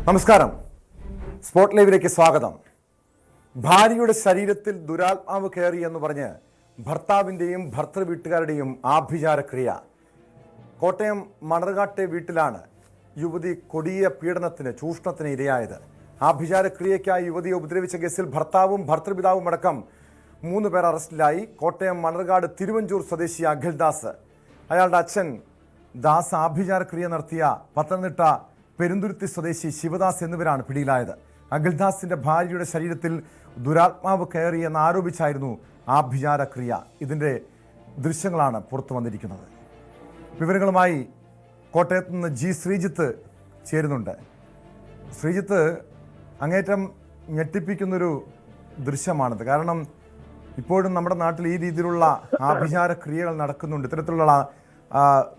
നമസ്കാരം. സ്പോട്ട് ലൈവിലേക്ക് സ്വാഗതം. ഭാര്യയുടെ ശരീരത്തിൽ ദുരാത്മാവ് കയറി എന്ന് പറഞ്ഞ് ഭർത്താവിൻ്റെയും ഭർത്തൃ വീട്ടുകാരുടെയും ആഭിചാരക്രിയ. കോട്ടയം മണർകാട്ടെ വീട്ടിലാണ് യുവതി കൊടിയ പീഡനത്തിന് ചൂഷണത്തിന് ഇരയായത്. ആഭിചാരക്രിയയ്ക്കായി യുവതിയെ ഉപദ്രവിച്ച കേസിൽ ഭർത്താവും ഭർത്തൃപിതാവും അടക്കം 3 പേർ അറസ്റ്റിലായി. കോട്ടയം മണർകാട് തിരുവഞ്ചൂർ സ്വദേശി അഖിൽദാസ്, അയാളുടെ അച്ഛൻ ദാസ് ആഭിചാരക്രിയ നടത്തിയ പത്തനംതിട്ട പെരുന്തുരുത്തി സ്വദേശി ശിവദാസ് എന്നിവരാണ് പിടിയിലായത്. അഖിൽദാസിന്റെ ഭാര്യയുടെ ശരീരത്തിൽ ദുരാത്മാവ് കയറി എന്ന് ആരോപിച്ചായിരുന്നു ആഭിചാരക്രിയ. ഇതിൻ്റെ ദൃശ്യങ്ങളാണ് പുറത്തു വന്നിരിക്കുന്നത്. വിവരങ്ങളുമായി കോട്ടയത്ത് നിന്ന് ജി ശ്രീജിത്ത് ചേരുന്നുണ്ട്. ശ്രീജിത്ത്, അങ്ങേറ്റം ഞെട്ടിപ്പിക്കുന്നൊരു ദൃശ്യമാണിത്. കാരണം ഇപ്പോഴും നമ്മുടെ നാട്ടിൽ ഈ രീതിയിലുള്ള ആഭിചാരക്രിയകൾ നടക്കുന്നുണ്ട്, ഇത്തരത്തിലുള്ള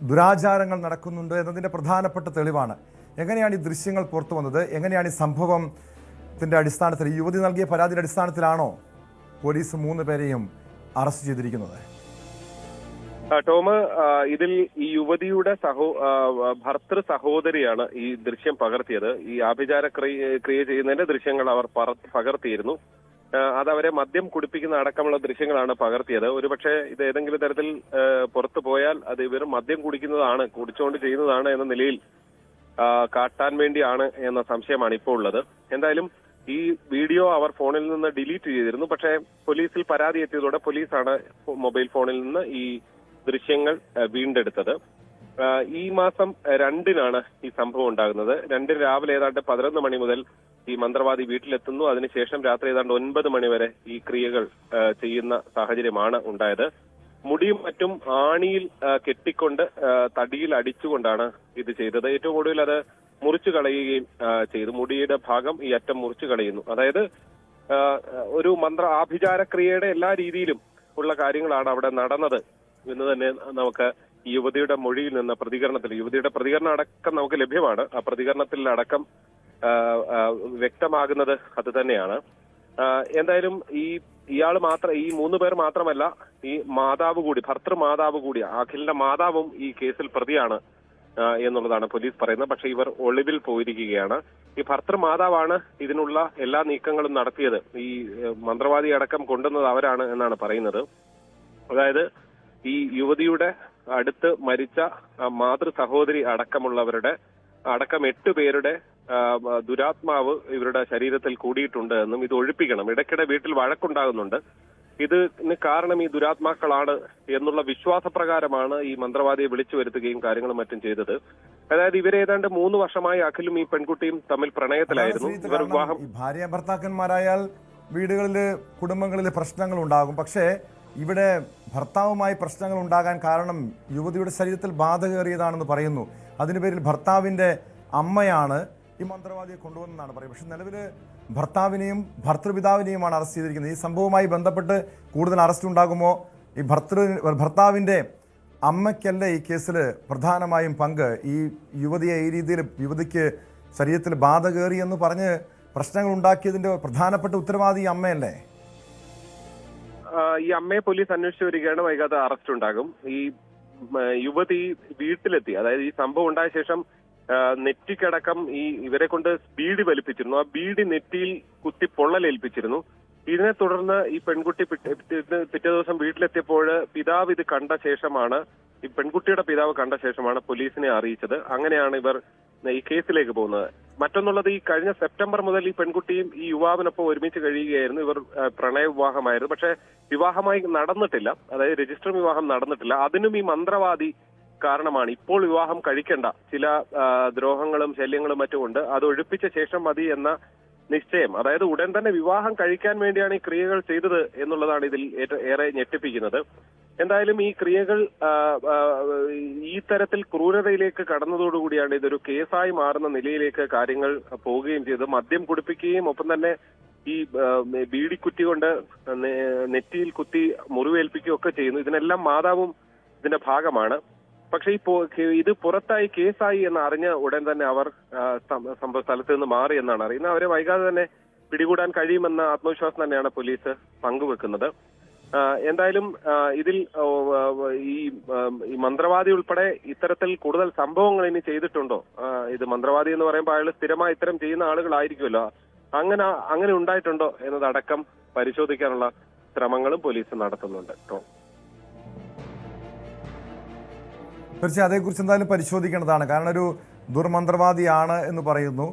ദുരാചാരങ്ങൾ നടക്കുന്നുണ്ട് എന്നതിൻ്റെ പ്രധാനപ്പെട്ട തെളിവാണ്. എങ്ങനെയാണ് ഈ ദൃശ്യങ്ങൾ പുറത്തു വന്നത്? എങ്ങനെയാണ് ഈ സംഭവത്തിൻ്റെ അടിസ്ഥാനത്തിൽ, ഈ യുവതി നൽകിയ പരാതിയുടെ അടിസ്ഥാനത്തിലാണോ പോലീസ് 3 പേരെയും അറസ്റ്റ് ചെയ്തിരിക്കുന്നത്? ടോം, ഇതിൽ ഈ യുവതിയുടെ ഭർത്തൃ സഹോദരിയാണ് ഈ ദൃശ്യം പകർത്തിയത്. ഈ ആഭിചാര ക്രിയ ചെയ്യുന്നതിന്റെ ദൃശ്യങ്ങൾ അവർ പകർത്തിയിരുന്നു. അതവരെ മദ്യം കുടിപ്പിക്കുന്ന അടക്കമുള്ള ദൃശ്യങ്ങളാണ് പകർത്തിയത്. ഒരുപക്ഷെ ഇത് ഏതെങ്കിലും തരത്തിൽ പുറത്തു പോയാൽ അത് ഇവർ മദ്യം കുടിച്ചുകൊണ്ട് ചെയ്യുന്നതാണ് എന്ന നിലയിൽ കാട്ടാൻ വേണ്ടിയാണ് എന്ന സംശയമാണ് ഇപ്പോൾ ഉള്ളത്. എന്തായാലും ഈ വീഡിയോ അവർ ഫോണിൽ നിന്ന് ഡിലീറ്റ് ചെയ്തിരുന്നു. പക്ഷേ പോലീസിൽ പരാതി എത്തിയതോടെ പോലീസാണ് മൊബൈൽ ഫോണിൽ നിന്ന് ഈ ദൃശ്യങ്ങൾ വീണ്ടെടുത്തത്. ഈ മാസം 2-നാണ് ഈ സംഭവം ഉണ്ടാകുന്നത്. 2 രാവിലെ ഏതാണ്ട് 11 മണി മുതൽ ഈ മന്ത്രവാദി വീട്ടിലെത്തുന്നു. അതിനുശേഷം രാത്രി ഏതാണ്ട് 9 മണി വരെ ഈ ക്രിയകൾ ചെയ്യുന്ന സാഹചര്യമാണ് ഉണ്ടായത്. മുടിയും മറ്റും ആണിയിൽ കെട്ടിക്കൊണ്ട് തടിയിൽ അടിച്ചുകൊണ്ടാണ് ഇത് ചെയ്തത്. ഏറ്റവും കൂടുതൽ അത് മുറിച്ചു കളയുകയും ചെയ്തു. മുടിയുടെ ഭാഗം ഈ അറ്റം മുറിച്ചു കളയുന്നു. അതായത് ഒരു ആഭിചാരക്രിയയുടെ എല്ലാ രീതിയിലും ഉള്ള കാര്യങ്ങളാണ് അവിടെ നടന്നത് എന്ന് തന്നെ നമുക്ക് ഈ യുവതിയുടെ മൊഴിയിൽ നിന്ന് യുവതിയുടെ പ്രതികരണം അടക്കം നമുക്ക് ലഭ്യമാണ്. ആ പ്രതികരണത്തിൽ അടക്കം വ്യക്തമാകുന്നത് അത് തന്നെയാണ്. എന്തായാലും ഇയാൾ ഈ 3 പേർ മാത്രമല്ല, ഈ മാതാവ് കൂടി, ഭർത്തൃമാതാവ് കൂടി, അഖിലിന്റെ മാതാവും ഈ കേസിൽ പ്രതിയാണ് എന്നുള്ളതാണ് പോലീസ് പറയുന്നത്. പക്ഷെ ഇവർ ഒളിവിൽ പോയിരിക്കുകയാണ്. ഈ ഭർത്തൃമാതാവാണ് ഇതിനുള്ള എല്ലാ നീക്കങ്ങളും നടത്തിയത്. ഈ മന്ത്രവാദി അടക്കം കൊണ്ടുവന്നത് അവരാണ് എന്നാണ് പറയുന്നത്. അതായത് ഈ യുവതിയുടെ അടുത്ത് മരിച്ച മാതൃ സഹോദരി അടക്കമുള്ളവരുടെ 8 പേരുടെ ദുരാത്മാവ് ഇവരുടെ ശരീരത്തിൽ കൂടിയിട്ടുണ്ട് എന്നും ഇത് ഒഴിപ്പിക്കണം, ഇടയ്ക്കിടെ വീട്ടിൽ വഴക്കുണ്ടാകുന്നുണ്ട്, ഇതിന് കാരണം ഈ ദുരാത്മാക്കളാണ് എന്നുള്ള വിശ്വാസപ്രകാരമാണ് ഈ മന്ത്രവാദിയെ വിളിച്ചു വരുത്തുകയും കാര്യങ്ങളും മറ്റും ചെയ്തത്. അതായത് ഇവരെ ഏതാണ്ട് 3 വർഷമായി അഖിലും ഈ പെൺകുട്ടിയും തമ്മിൽ പ്രണയത്തിലായിരുന്നു. ഇവർ വിവാഹം, ഭാര്യ ഭർത്താക്കന്മാരായാൽ വീടുകളിൽ കുടുംബങ്ങളിൽ പ്രശ്നങ്ങൾ ഉണ്ടാകും. പക്ഷേ ഇവിടെ ഭർത്താവുമായി പ്രശ്നങ്ങൾ ഉണ്ടാകാൻ കാരണം യുവതിയുടെ ശരീരത്തിൽ ബാധ കയറിയതാണെന്ന് പറയുന്നു. അതിന് പേരിൽ ഭർത്താവിൻ്റെ അമ്മയാണ് ഈ മന്ത്രവാദിയെ കൊണ്ടുവന്നെന്നാണ് പറയുന്നത്. പക്ഷെ നിലവിൽ ഭർത്താവിനെയും ഭർത്തൃപിതാവിനെയുമാണ് അറസ്റ്റ് ചെയ്തിരിക്കുന്നത്. ഈ സംഭവവുമായി ബന്ധപ്പെട്ട് കൂടുതൽ അറസ്റ്റ് ഉണ്ടാകുമോ? ഈ ഭർത്താവിൻ്റെ അമ്മയ്ക്കല്ല ഈ കേസിൽ പ്രധാനമായും പങ്ക്. ഈ യുവതിയെ ഈ രീതിയിൽ യുവതിക്ക് ശരീരത്തിൽ ബാധ കയറി എന്ന് പറഞ്ഞ് പ്രശ്നങ്ങൾ ഉണ്ടാക്കിയതിൻ്റെ പ്രധാനപ്പെട്ട ഉത്തരവാദി ഈ അമ്മയല്ലേ? ഈ അമ്മയെ പോലീസ് അന്വേഷിച്ചു വരികയാണ്. വൈകാതെ അറസ്റ്റ് ഉണ്ടാകും. ഈ യുവതി വീട്ടിലെത്തി, അതായത് ഈ സംഭവം ഉണ്ടായ ശേഷം നെറ്റിക്കടക്കം ഇവരെ കൊണ്ട് ബീഡി വലിപ്പിച്ചിരുന്നു. ആ ബീഡി നെറ്റിയിൽ കുത്തി പൊള്ളലേൽപ്പിച്ചിരുന്നു. ഇതിനെ തുടർന്ന് ഈ പെൺകുട്ടി പിറ്റേ ദിവസം വീട്ടിലെത്തിയപ്പോൾ പിതാവ് ഇത് കണ്ട ശേഷമാണ്, ഈ പെൺകുട്ടിയുടെ പിതാവ് കണ്ട ശേഷമാണ് പോലീസിനെ അറിയിച്ചത്. അങ്ങനെയാണ് ഇവർ ഈ കേസിലേക്ക് പോകുന്നത്. മറ്റൊന്നുള്ളത്, ഈ കഴിഞ്ഞ സെപ്റ്റംബർ മുതൽ ഈ പെൺകുട്ടിയും ഈ യുവാവിനൊപ്പം ഒരുമിച്ച് കഴിയുകയായിരുന്നു. ഇവർ പ്രണയ വിവാഹമായിരുന്നു. പക്ഷെ വിവാഹമായി നടന്നിട്ടില്ല, അതായത് രജിസ്റ്റർ വിവാഹം നടന്നിട്ടില്ല. അതിനും ഈ മന്ത്രവാദി കാരണമാണ്. ഇപ്പോൾ വിവാഹം കഴിക്കേണ്ട, ചില ദ്രോഹങ്ങളും ശല്യങ്ങളും മറ്റുമുണ്ട്, അത് ഒഴിപ്പിച്ച ശേഷം മതി എന്ന നിശ്ചയം, അതായത് ഉടൻ തന്നെ വിവാഹം കഴിക്കാൻ വേണ്ടിയാണ് ഈ ക്രിയകൾ ചെയ്തത് എന്നുള്ളതാണ് ഇതിൽ ഏറെ ഞെട്ടിപ്പിക്കുന്നത്. എന്തായാലും ഈ ക്രിയകൾ ഈ തരത്തിൽ ക്രൂരതയിലേക്ക് കടന്നതോടുകൂടിയാണ് ഇതൊരു കേസായി മാറുന്ന നിലയിലേക്ക് കാര്യങ്ങൾ പോവുകയും ചെയ്തത്. മദ്യം കുടിപ്പിക്കുകയും ഒപ്പം തന്നെ ഈ ബീഡിക്കുറ്റി കൊണ്ട് നെറ്റിയിൽ കുത്തി മുറിവേൽപ്പിക്കുകയും ഒക്കെ ചെയ്യുന്നു. ഇതിനെല്ലാം മാതാവും ഇതിന്റെ ഭാഗമാണ്. പക്ഷെ ഇത് പുറത്തായി കേസായി എന്ന് അറിഞ്ഞ ഉടൻ തന്നെ അവർ സംഭവ സ്ഥലത്ത് നിന്ന് മാറി എന്നാണ് അറിയുന്നത്. അവരെ വൈകാതെ തന്നെ പിടികൂടാൻ കഴിയുമെന്ന ആത്മവിശ്വാസം തന്നെയാണ് പോലീസ് പങ്കുവെക്കുന്നത്. എന്തായാലും ഇതിൽ ഈ മന്ത്രവാദി ഉൾപ്പെടെ ഇത്തരത്തിൽ കൂടുതൽ സംഭവങ്ങൾ ഇനി ചെയ്തിട്ടുണ്ടോ? ഇത് മന്ത്രവാദി എന്ന് പറയുമ്പോൾ അയാൾ സ്ഥിരമായി ഇത്തരം ചെയ്യുന്ന ആളുകളായിരിക്കുമല്ലോ. അങ്ങനെ ഉണ്ടായിട്ടുണ്ടോ എന്നതടക്കം പരിശോധിക്കാനുള്ള ശ്രമങ്ങളും പോലീസ് നടത്തുന്നുണ്ട്. തീർച്ചയായും അതേക്കുറിച്ച് എന്തായാലും പരിശോധിക്കേണ്ടതാണ്. കാരണം ഒരു ദുർമന്ത്രവാദിയാണ് എന്ന് പറയുന്നു.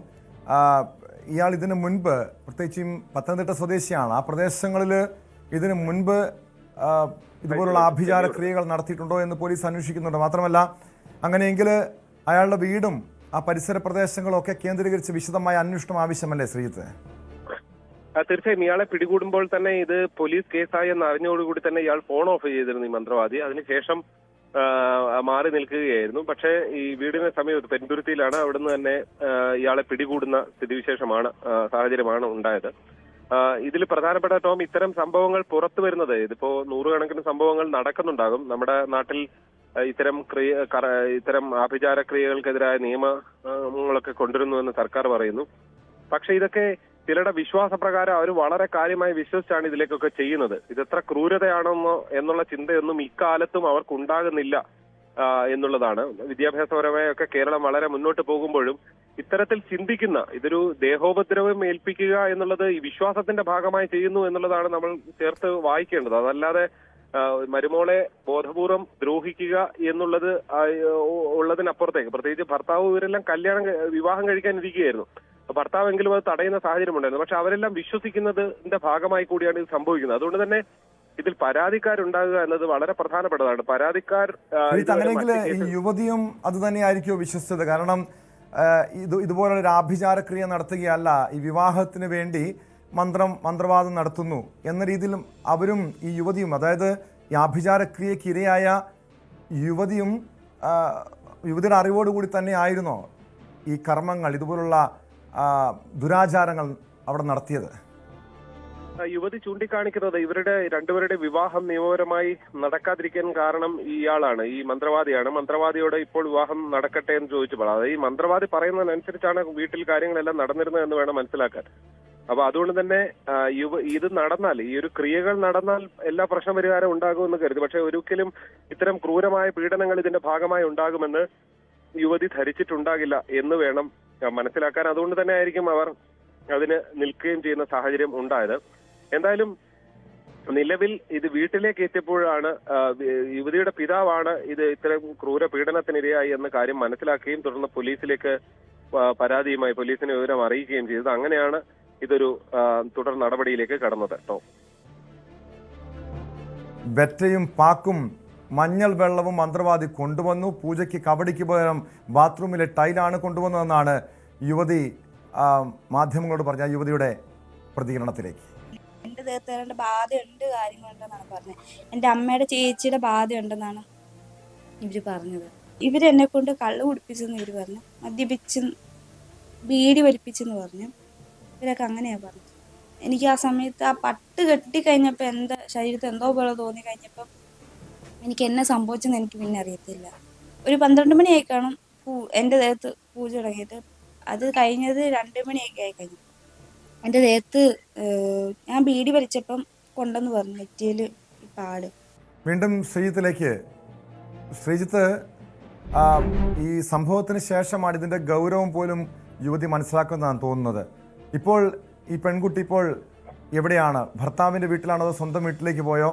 ഇയാൾ ഇതിനു മുൻപ്, പ്രത്യേകിച്ചും പത്തനംതിട്ട സ്വദേശിയാണ്, ആ പ്രദേശങ്ങളിൽ ഇതിനു മുൻപ് ഇതുപോലുള്ള ആഭിചാര ക്രിയകൾ നടത്തിയിട്ടുണ്ടോ എന്ന് പോലീസ് അന്വേഷിക്കുന്നുണ്ട്. മാത്രമല്ല അങ്ങനെയെങ്കിൽ അയാളുടെ വീടും ആ പരിസര പ്രദേശങ്ങളൊക്കെ കേന്ദ്രീകരിച്ച് വിശദമായ അന്വേഷണം ആവശ്യമല്ലേ ശ്രീജിത്ത്? തീർച്ചയായും ഇയാളെ പിടികൂടുമ്പോൾ തന്നെ ഇത് പോലീസ് കേസായി എന്ന് അറിഞ്ഞോടുകൂടി തന്നെ ഇയാൾ ഫോൺ ഓഫ് ചെയ്തിരുന്നു ഈ മന്ത്രവാദി. അതിനുശേഷം മാറി നിൽക്കുകയായിരുന്നു. പക്ഷേ ഈ വീടിന് സമീപത്ത് പെരുന്തുരുത്തിയിലാണ്. അവിടുന്ന് തന്നെ ഇയാളെ പിടികൂടുന്ന സ്ഥിതിവിശേഷമാണ്, സാഹചര്യമാണ് ഉണ്ടായത്. ഇതിൽ പ്രധാനപ്പെട്ട ടോം, ഇത്തരം സംഭവങ്ങൾ പുറത്തു വരുന്നത്, ഇതിപ്പോ നൂറുകണക്കിന് സംഭവങ്ങൾ നടക്കുന്നുണ്ടാകും നമ്മുടെ നാട്ടിൽ. ഇത്തരം ആഭിചാര ക്രിയകൾക്കെതിരായ നിയമങ്ങളൊക്കെ കൊണ്ടുവരുന്നുവെന്ന് സർക്കാർ പറയുന്നു. പക്ഷെ ഇതൊക്കെ ചിലരുടെ വിശ്വാസപ്രകാരം അവർ വളരെ കാര്യമായി വിശ്വസിച്ചാണ് ഇതിലേക്കൊക്കെ ചെയ്യുന്നത്. ഇതെത്ര ക്രൂരതയാണെന്നോ എന്നുള്ള ചിന്തയൊന്നും ഇക്കാലത്തും അവർക്കുണ്ടാകുന്നില്ല എന്നുള്ളതാണ്. വിദ്യാഭ്യാസപരമായൊക്കെ കേരളം വളരെ മുന്നോട്ട് പോകുമ്പോഴും ഇത്തരത്തിൽ ചിന്തിക്കുന്ന, ഇതൊരു ദേഹോപദ്രവം ഏൽപ്പിക്കുക എന്നുള്ളത് ഈ വിശ്വാസത്തിന്റെ ഭാഗമായി ചെയ്യുന്നു എന്നുള്ളതാണ് നമ്മൾ ചേർത്ത് വായിക്കേണ്ടത്. അതല്ലാതെ മരുമോളെ ബോധപൂർവം ദ്രോഹിക്കുക എന്നുള്ളത് ഉള്ളതിനപ്പുറത്തേക്ക്, പ്രത്യേകിച്ച് ഭർത്താവ് ഇവരെല്ലാം വിവാഹം കഴിക്കാൻ ഇരിക്കുകയായിരുന്നു. ഭർത്താവെങ്കിലും അത് തടയുന്ന സാഹചര്യം ഉണ്ടായിരുന്നു. പക്ഷെ അവരെല്ലാം വിശ്വസിക്കുന്നതിന്റെ ഭാഗമായി കൂടിയാണ് ഇത് സംഭവിക്കുന്നത്. അതുകൊണ്ട് തന്നെ ഇതിൽ പരാതിക്കാരുണ്ടാകുക എന്നത് വളരെ പ്രധാനപ്പെട്ടതാണ്. അങ്ങനെയെങ്കിൽ ഈ യുവതിയും അത് തന്നെയായിരിക്കുമോ വിശ്വസിച്ചത്? കാരണം ഇതുപോലുള്ള ഒരു ആഭിചാരക്രിയ നടത്തുകയല്ല, ഈ വിവാഹത്തിന് വേണ്ടി മന്ത്രവാദം നടത്തുന്നു എന്ന രീതിയിലും അവരും ഈ യുവതിയും, അതായത് ഈ ആഭിചാരക്രിയക്ക് ഇരയായ യുവതിയുടെ അറിവോടുകൂടി തന്നെ ആയിരുന്നോ ഈ കർമ്മങ്ങൾ, ഇതുപോലുള്ള ദുരാചാരങ്ങൾ അവിടെ നടത്തിയത്? യുവതി ചൂണ്ടിക്കാണിക്കുന്നത് രണ്ടുപേരുടെ വിവാഹം നിയമപരമായി നടക്കാതിരിക്കാൻ കാരണം ഇയാളാണ്, ഈ മന്ത്രവാദിയാണ്. മന്ത്രവാദിയോട് ഇപ്പോൾ വിവാഹം നടക്കട്ടെ എന്ന് ചോദിച്ചപ്പോൾ, അതായത് ഈ മന്ത്രവാദി പറയുന്നതിനനുസരിച്ചാണ് വീട്ടിൽ കാര്യങ്ങളെല്ലാം നടന്നിരുന്നത് എന്ന് വേണം മനസ്സിലാക്കാൻ. അപ്പൊ അതുകൊണ്ട് തന്നെ ഇത് നടന്നാൽ, ഈ ഒരു ക്രിയകൾ നടന്നാൽ എല്ലാ പ്രശ്നപരിഹാരം ഉണ്ടാകുമെന്ന് കരുതി. പക്ഷെ ഒരിക്കലും ഇത്തരം ക്രൂരമായ പീഡനങ്ങൾ ഇതിന്റെ ഭാഗമായി ഉണ്ടാകുമെന്ന് യുവതി ധരിച്ചിട്ടുണ്ടാകില്ല എന്ന് വേണം മനസ്സിലാക്കാൻ. അതുകൊണ്ട് തന്നെ ആയിരിക്കും അവർ അതിന് നിൽക്കുകയും ചെയ്യുന്ന സാഹചര്യം ഉണ്ടായത്. എന്തായാലും നിലവിൽ ഇത് വീട്ടിലേക്ക് എത്തിയപ്പോഴാണ് യുവതിയുടെ പിതാവാണ് ഇത് ഇത്തരം ക്രൂര പീഡനത്തിനിരയായി എന്ന കാര്യം മനസ്സിലാക്കുകയും തുടർന്ന് പോലീസിനെ വിവരം അറിയിക്കുകയും ചെയ്തത്. അങ്ങനെയാണ് ഇതൊരു തുടർ നടപടിയിലേക്ക് കടന്നത്. വെറ്റയും പാക്കും മഞ്ഞൾ വെള്ളവും മന്ത്രവാദി കൊണ്ടുവന്നു. പൂജയ്ക്ക് കബഡിക്ക് പകരം ബാത്റൂമിലെ ടൈലാണ് കൊണ്ടുവന്നതെന്നാണ് യുവതി മാധ്യമങ്ങളോട് പറഞ്ഞ യുവതിയുടെ പ്രതികരണത്തിലേക്ക്. എൻ്റെ ദേഹത്ത് ബാധയുണ്ട്, കാര്യങ്ങളുണ്ടെന്നാണ് പറഞ്ഞത്. എൻ്റെ അമ്മയുടെ ചേച്ചിയുടെ ബാധയുണ്ടെന്നാണ് ഇവർ പറഞ്ഞത്. ഇവരെന്നെ കൊണ്ട് കള്ള് കുടിപ്പിച്ചെന്ന് ഇവർ പറഞ്ഞു, മദ്യപിച്ച് ബീഡി വലിപ്പിച്ചെന്ന് പറഞ്ഞു. ഇവരൊക്കെ അങ്ങനെയാണ് പറഞ്ഞത്. എനിക്ക് ആ സമയത്ത് ആ പട്ട് കെട്ടിക്കഴിഞ്ഞപ്പോൾ എൻ്റെ ശരീരത്തിൽ എന്തോ പോലെ തോന്നി കഴിഞ്ഞപ്പം എനിക്ക് എന്നെ സംഭവിച്ചെന്ന് എനിക്ക് പിന്നെ അറിയത്തില്ല. ഒരു 12 മണിയായി കാണും എൻ്റെ ദേഹത്ത് പൂജ തുടങ്ങിയിട്ട്. അത് കഴിഞ്ഞത് 2 മണിയൊക്കെ ആയി കഴിഞ്ഞു. എൻ്റെ ദേഹത്ത് ഞാൻ ബീഡി വലിച്ചപ്പം കൊണ്ടെന്ന് പറഞ്ഞു നെറ്റിയിൽ പാട്. വീണ്ടും ശ്രീജിത്തിലേക്ക്. ശ്രീജിത്ത്, ഈ സംഭവത്തിന് ശേഷമാണ് ഇതിൻ്റെ ഗൗരവം പോലും യുവതി മനസ്സിലാക്കുന്നതാണ് തോന്നുന്നത്. ഇപ്പോൾ ഈ പെൺകുട്ടി ഇപ്പോൾ എവിടെയാണ്? ഭർത്താവിൻ്റെ വീട്ടിലാണോ അതോ സ്വന്തം വീട്ടിലേക്ക് പോയോ?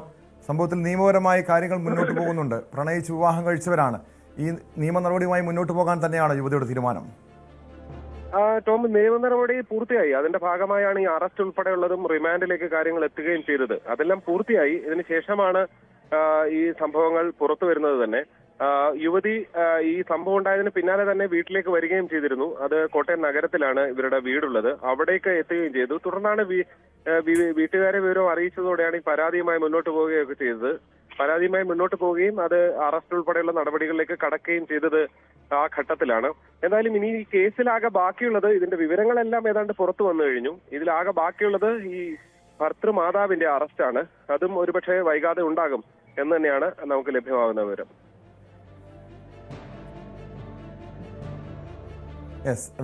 സംഭവത്തിൽ നിയമപരമായ കാര്യങ്ങൾ മുന്നോട്ട് പോകുന്നുണ്ട്. പ്രണയിച്ച് വിവാഹം കഴിച്ചവരാണ്. ഈ നിയമ നടപടിയുമായി മുന്നോട്ട് പോകാൻ തന്നെയാണ് യുവതിയുടെ തീരുമാനം. ടോം, നിയമ നടപടി പൂർത്തിയായി. അതിന്റെ ഭാഗമായാണ് ഈ അറസ്റ്റ് ഉൾപ്പെടെയുള്ളതും റിമാൻഡിലേക്ക് കാര്യങ്ങൾ എത്തുകയും ചെയ്തത്. അതെല്ലാം പൂർത്തിയായി. ഇതിനുശേഷമാണ് ഈ സംഭവങ്ങൾ പുറത്തു വരുന്നത് തന്നെ. യുവതി ഈ സംഭവം ഉണ്ടായതിന് പിന്നാലെ തന്നെ വീട്ടിലേക്ക് വരികയും ചെയ്തിരുന്നു. അത് കോട്ടയം നഗരത്തിലാണ് ഇവരുടെ വീടുള്ളത്. അവിടേക്ക് എത്തുകയും ചെയ്തു. തുടർന്നാണ് വീട്ടുകാരെ വിവരം അറിയിച്ചതോടെയാണ് ഈ പരാതിയുമായി മുന്നോട്ട് പോവുകയൊക്കെ ചെയ്തത്. പരാതിയുമായി മുന്നോട്ട് പോവുകയും അത് അറസ്റ്റ് ഉൾപ്പെടെയുള്ള നടപടികളിലേക്ക് കടക്കുകയും ചെയ്തത് ആ ഘട്ടത്തിലാണ്. എന്തായാലും ഇനി ഈ കേസിലാകെ ബാക്കിയുള്ളത്, ഇതിന്റെ വിവരങ്ങളെല്ലാം ഏതാണ്ട് പുറത്തു വന്നു കഴിഞ്ഞു. ഇതിലാകെ ബാക്കിയുള്ളത് ഈ ഭർത്തൃമാതാവിന്റെ അറസ്റ്റാണ്. അതും ഒരുപക്ഷെ വൈകാതെ ഉണ്ടാകും എന്ന് തന്നെയാണ് നമുക്ക് ലഭ്യമാകുന്ന വിവരം.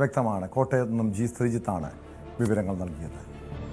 വ്യക്തമാണ്. കോട്ടയത്ത് നിന്നും ജി ശ്രീജിത്താണ് വിവരങ്ങൾ നൽകിയത്.